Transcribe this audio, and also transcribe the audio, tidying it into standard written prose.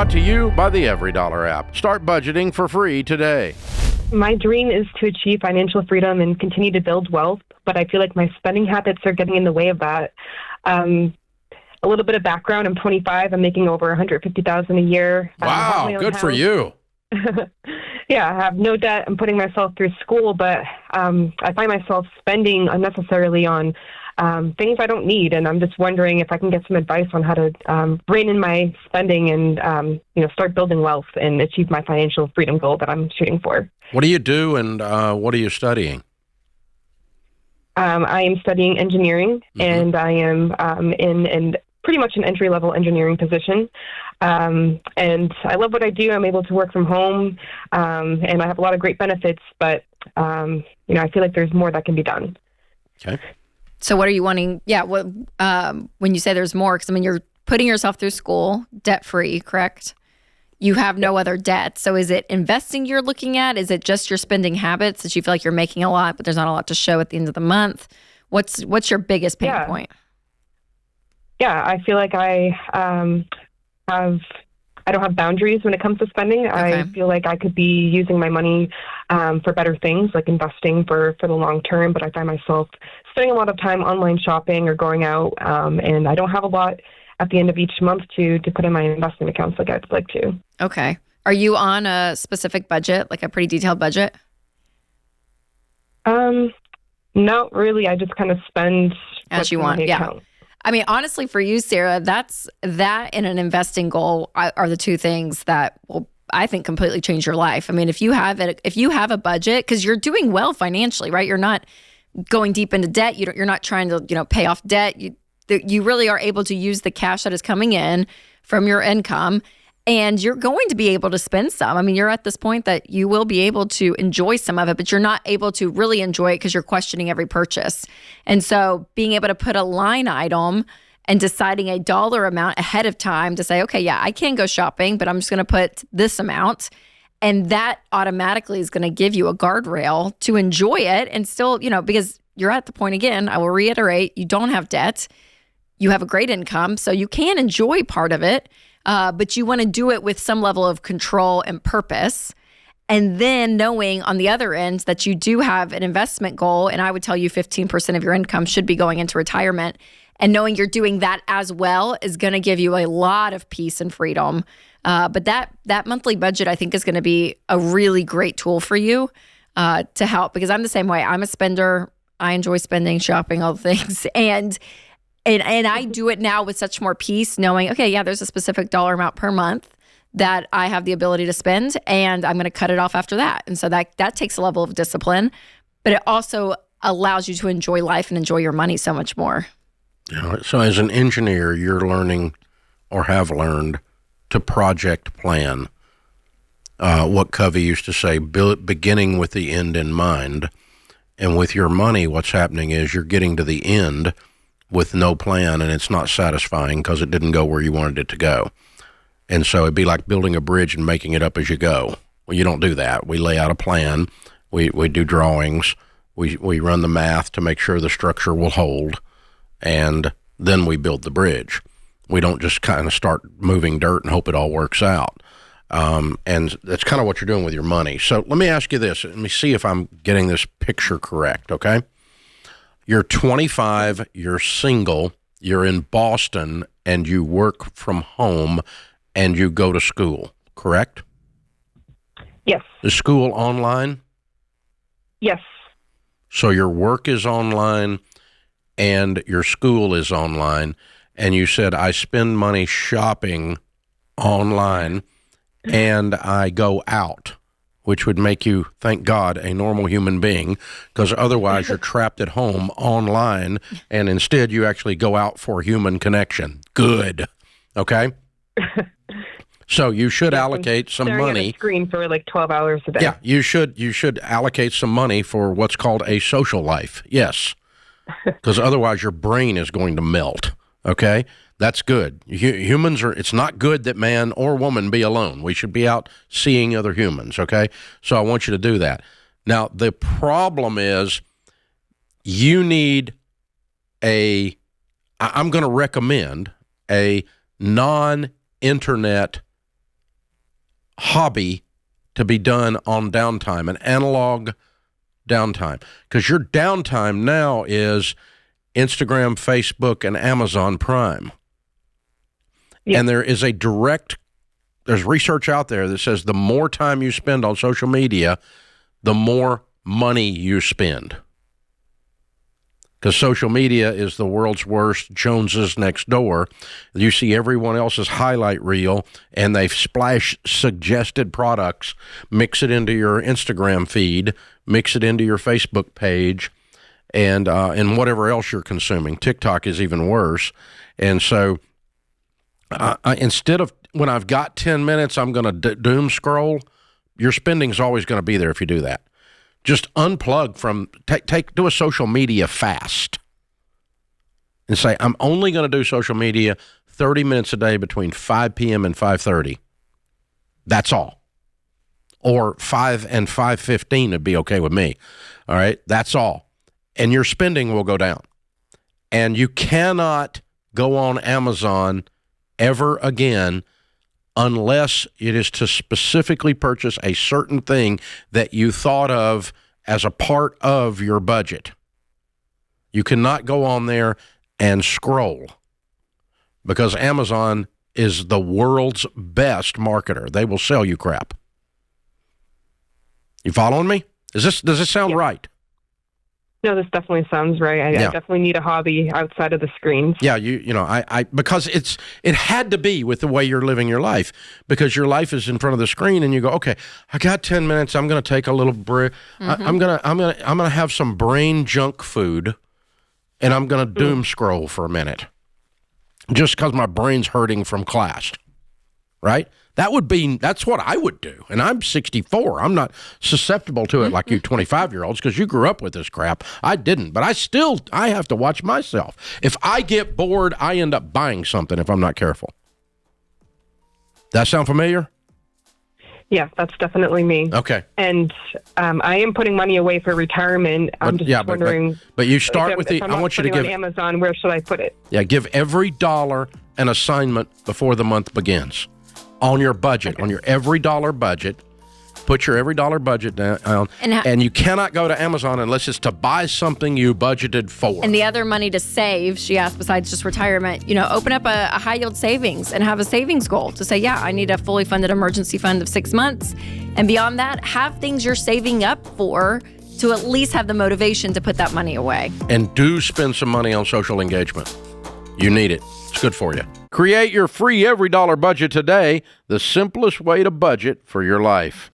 Brought to you by the Every Dollar app. Start budgeting for free today. My dream is to achieve financial freedom and continue to build wealth, but I feel like my spending habits are getting in the way of that. A little bit of background, I'm 25. I'm making over $150,000 a year. Wow, good for you. Yeah, I have no debt. I'm putting myself through school, but I find myself spending unnecessarily on things I don't need, and I'm just wondering if I can get some advice on how to rein in my spending and start building wealth and achieve my financial freedom goal that I'm shooting for. What do you do, and what are you studying? I am studying engineering, and I am in pretty much an entry-level engineering position. And I love what I do. I'm able to work from home, and I have a lot of great benefits, but I feel like there's more that can be done. Okay. So what are you wanting? Yeah, when you say there's more, because you're putting yourself through school debt-free, correct? You have no other debt. So is it investing you're looking at? Is it just your spending habits that you feel like you're making a lot, but there's not a lot to show at the end of the month? What's your biggest pain point? Yeah, I feel like I don't have boundaries when it comes to spending. Okay. I feel like I could be using my money for better things, like investing for the long term, but I find myself spending a lot of time online shopping or going out, and I don't have a lot at the end of each month to put in my investment accounts like I'd like to. Okay. Are you on a specific budget, like a pretty detailed budget? Not really. I just kind of spend as you want. Yeah. Account. Honestly, for you, Sarah, that and an investing goal are the two things that will, I think, completely change your life. If you have a budget, because you're doing well financially, right? You're not going deep into debt. You're not trying to, pay off debt. You really are able to use the cash that is coming in from your income, and you're going to be able to spend some. You're at this point that you will be able to enjoy some of it, but you're not able to really enjoy it because you're questioning every purchase. And so being able to put a line item and deciding a dollar amount ahead of time to say, okay, yeah, I can go shopping, but I'm just going to put this amount. And that automatically is going to give you a guardrail to enjoy it. And still, because you're at the point, again, I will reiterate, you don't have debt. You have a great income, so you can enjoy part of it, but you want to do it with some level of control and purpose. And then knowing on the other end that you do have an investment goal, and I would tell you 15% of your income should be going into retirement, and knowing you're doing that as well is going to give you a lot of peace and freedom. But that monthly budget, I think, is going to be a really great tool for you to help, because I'm the same way. I'm a spender. I enjoy spending, shopping, all the things. And I do it now with such more peace, knowing, okay, yeah, there's a specific dollar amount per month that I have the ability to spend, and I'm going to cut it off after that. And so that takes a level of discipline, but it also allows you to enjoy life and enjoy your money so much more. So as an engineer, you're learning or have learned to project plan. What Covey used to say, beginning with the end in mind. And with your money, what's happening is you're getting to the end with no plan, and it's not satisfying because it didn't go where you wanted it to go. And so it'd be like building a bridge and making it up as you go. Well, you don't do that. We lay out a plan. We do drawings. We run the math to make sure the structure will hold, and then we build the bridge. We don't just kind of start moving dirt and hope it all works out. And that's kind of what you're doing with your money. So let me ask you this. Let me see if I'm getting this picture correct, okay? You're 25, you're single, you're in Boston, and you work from home, and you go to school, correct? Yes. Is school online? Yes. So your work is online, and your school is online, and you said, I spend money shopping online, and I go out, which would make you, thank God, a normal human being, because otherwise you're trapped at home online, and instead you actually go out for human connection. Good. Okay? So you should allocate some money. At a screen for like 12 hours a day. Yeah, you should allocate some money for what's called a social life. Yes. Because otherwise your brain is going to melt. Okay? That's good. Humans it's not good that man or woman be alone. We should be out seeing other humans, okay? So I want you to do that. Now, the problem is you need I'm going to recommend a non-internet hobby to be done on downtime, an analog downtime. Because your downtime now is Instagram, Facebook, and Amazon Prime. Yeah. And there's research out there that says the more time you spend on social media, the more money you spend. Because social media is the world's worst Joneses next door. You see everyone else's highlight reel, and they splash suggested products, mix it into your Instagram feed, mix it into your Facebook page, and whatever else you're consuming. TikTok is even worse. And so instead of, when I've got 10 minutes, I'm going to doom scroll, your spending's always going to be there if you do that. Just unplug from, do a social media fast and say, I'm only going to do social media 30 minutes a day between 5 p.m. and 5:30. That's all. Or 5 and 5:15 would be okay with me. All right. That's all. And your spending will go down. And you cannot go on Amazon ever again unless it is to specifically purchase a certain thing that you thought of as a part of your budget. You cannot go on there and scroll, because Amazon is the world's best marketer. They will sell you crap. You following me? Does this sound right? No, this definitely sounds right. I definitely need a hobby outside of the screens. Yeah, I because it had to be with the way you're living your life, because your life is in front of the screen, and you go, okay, I got 10 minutes. I'm going to take a little break. I'm gonna have some brain junk food, and I'm going to doom scroll for a minute, just because my brain's hurting from class, right? That's what I would do. And I'm 64. I'm not susceptible to it like you 25-year-olds, because you grew up with this crap. I didn't, but I have to watch myself. If I get bored, I end up buying something if I'm not careful. That sound familiar? Yeah, that's definitely me. Okay. And I am putting money away for retirement. I'm just wondering. But you start with I want you to give on Amazon. Where should I put it? Yeah, give every dollar an assignment before the month begins. On your budget, on your every dollar budget, put your every dollar budget down, and you cannot go to Amazon unless it's to buy something you budgeted for. And the other money to save, she asked, besides just retirement, open up a high yield savings and have a savings goal to say, I need a fully funded emergency fund of 6 months. And beyond that, have things you're saving up for to at least have the motivation to put that money away. And do spend some money on social engagement. You need it. It's good for you. Create your free every dollar budget today, the simplest way to budget for your life.